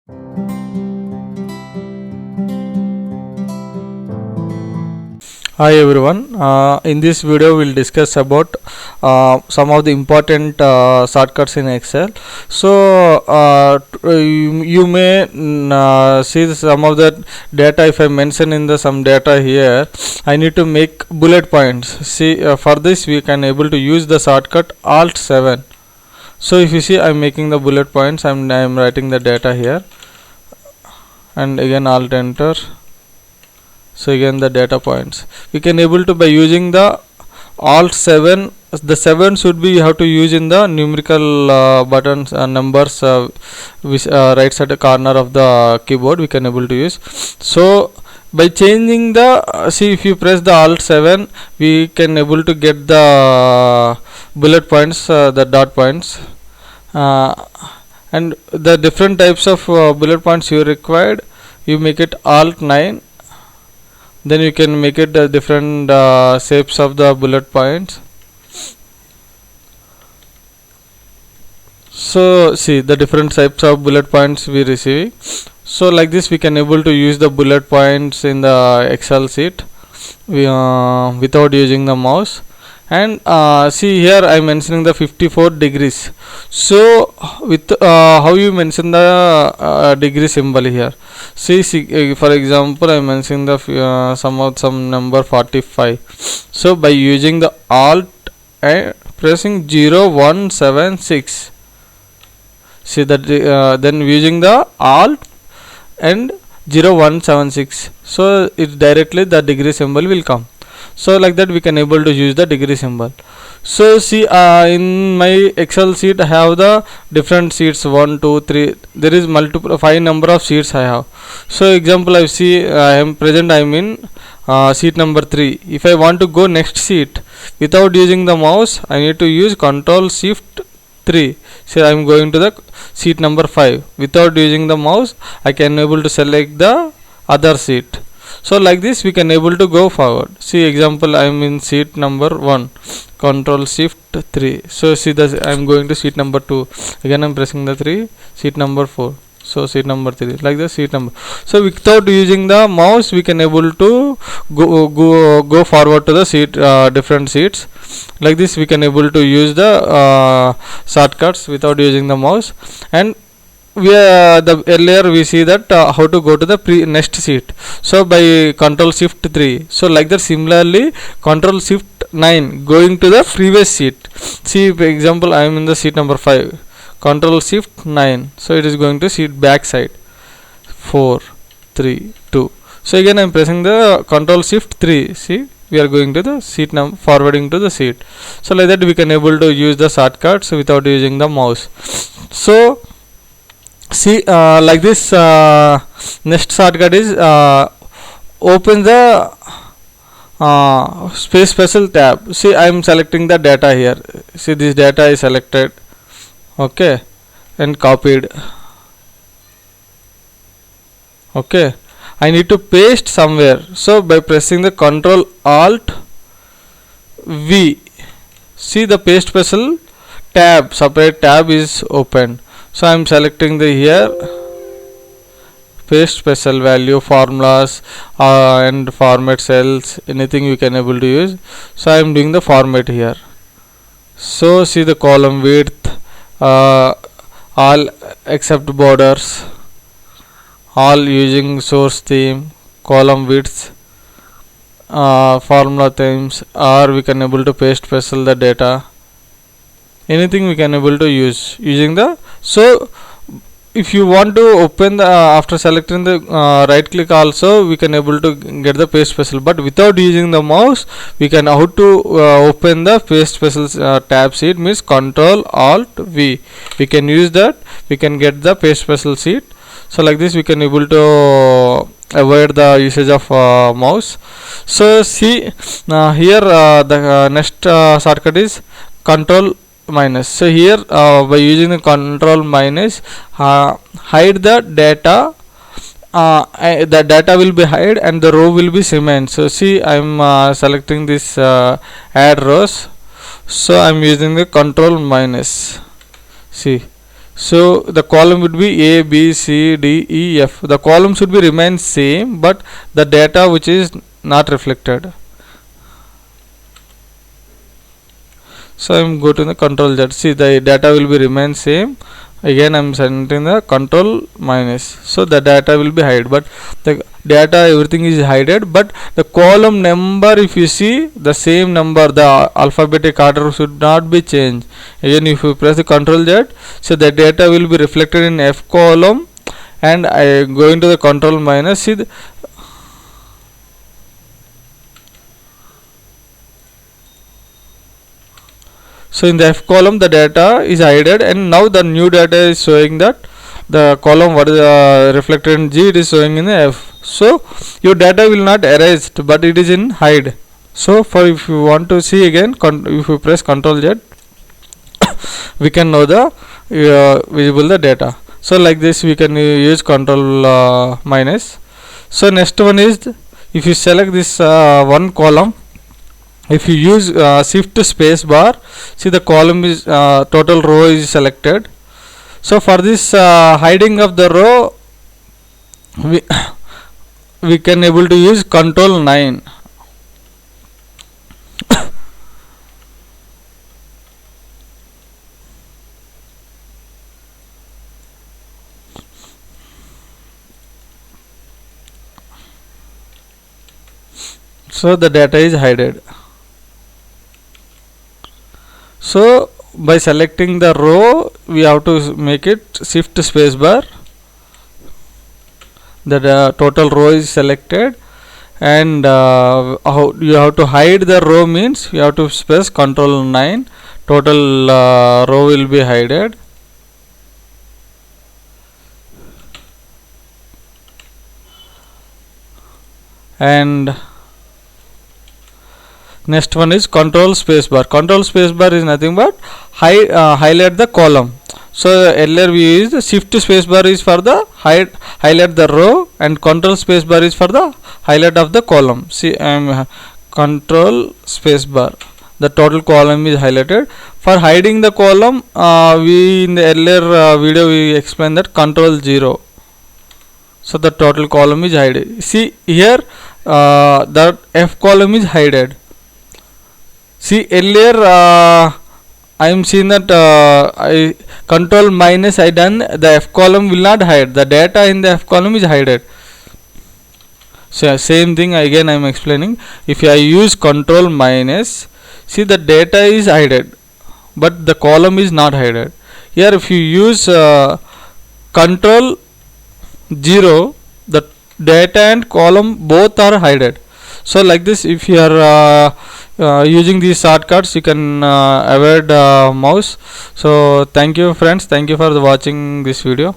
Hi everyone. In this video we'll discuss about some of the important shortcuts in Excel. So you may see some of the data. If I mention in the some data here, I need to make bullet points. See, for this we can able to use the shortcut Alt 7. So if you see, I'm making the bullet points. I'm writing the data here, and again Alt Enter. So again the data points we can able to by using the Alt 7. The 7 should be you have to use in the numerical buttons numbers which right side corner of the keyboard we can able to use. So by changing the see, if you press the Alt 7 we can able to get the bullet points, the dot points, and the different types of bullet points you required. You make it Alt 9, then you can make it the different shapes of the bullet points. So see the different types of bullet points we receive. So like this we can able to use the bullet points in the Excel sheet without using the mouse. And see here I am mentioning the 54 degrees. So with how you mention the degree symbol here. See, for example I am mentioning the some number 45. So by using the Alt and pressing 0176, see that then using the Alt and 0176, so it directly the degree symbol will come. So like that we can able to use the degree symbol. So see in my Excel sheet I have the different sheets 1 2 3. There is multiple 5 number of sheets I have. So example I see I am in sheet number 3. If I want to go next sheet without using the mouse, I need to use Control Shift 3. So I am going to the sheet number 5. Without using the mouse I can able to select the other sheet. So like this we can able to go forward. See example I am in sheet number 1, Control Shift 3. So see this I am going to sheet number 2. Again I am pressing the 3, sheet number 4. So sheet number 3, like the sheet number. So without using the mouse we can able to go forward to the sheet different sheets. Like this we can able to use the shortcuts without using the mouse. And the earlier we see that how to go to the next sheet. So by Control Shift 3. So like that similarly Control Shift 9 going to the previous sheet. See for example I am in the sheet number 5. Control Shift 9. So it is going to sheet back side 4 3 2. So again I am pressing the Control Shift 3. See we are going to the sheet number, forwarding to the sheet. So like that we can able to use the shortcuts without using the mouse. So see like this next shortcut is open the special tab. See I am selecting the data here. See this data is selected, okay, and copied. Okay, I need to paste somewhere. So by pressing the Control Alt V, see the paste special tab, separate tab is open. So I am selecting the here paste special value, formulas and format cells, anything you can able to use. So I am doing the format here. So see the column width, all except borders, all using source theme, column widths, formula themes, or we can able to paste special the data. Anything we can able to use using the. So if you want to open the after selecting the right click also we can able to get the paste special, but without using the mouse we can how to open the paste special tab sheet means Control Alt V. We can use that, we can get the paste special sheet. So like this we can able to avoid the usage of mouse. So see here the next shortcut is Control minus. So here by using the Control minus hide the data, the data will be hide and the row will be cement. So see I am selecting this add rows. So I am using the Control minus. See So the column would be A, B, C, D, E, F. The column should be remain same, but the data which is not reflected. So I'm go to the control Z. See, the data will be remain same. Again I'm sending the control minus, so the data will be hide, but the data everything is hided, but the column number, if you see the same number, the alphabetic order should not be changed. Again if you press the control Z, so the data will be reflected in F column, and I go into the control minus. See so in the F column the data is hidden, and now the new data is showing that the column what is reflected in G, it is showing in the F. So your data will not erased, but it is in hide. So for if you want to see again, if you press Ctrl Z, we can know the visible the data. So like this we can use control minus. So next one is, if you select this one column, if you use shift space bar, see the column is total row is selected. So for this hiding of the row, we can able to use control 9. So the data is hidden. So by selecting the row, we have to make it shift space bar. The total row is selected, and how you have to hide the row means you have to press control 9. Total row will be hidden. And next one is control space bar. Control space bar is nothing but highlight the column. So earlier we used the shift space bar is for the highlight the row, and control space bar is for the highlight of the column. See, control space bar, the total column is highlighted. For hiding the column, we in the earlier video we explained that control 0. So the total column is hidden. See here, the F column is hidden. See earlier I am seeing that I control minus I done, the F column will not hide, the data in the F column is hidden. So same thing again I am explaining. If I use control minus, see the data is hidden, but the column is not hidden. Here if you use control 0, the data and column both are hidden. So like this, if you are using these shortcuts, you can avoid mouse. So thank you friends, thank you for watching this video.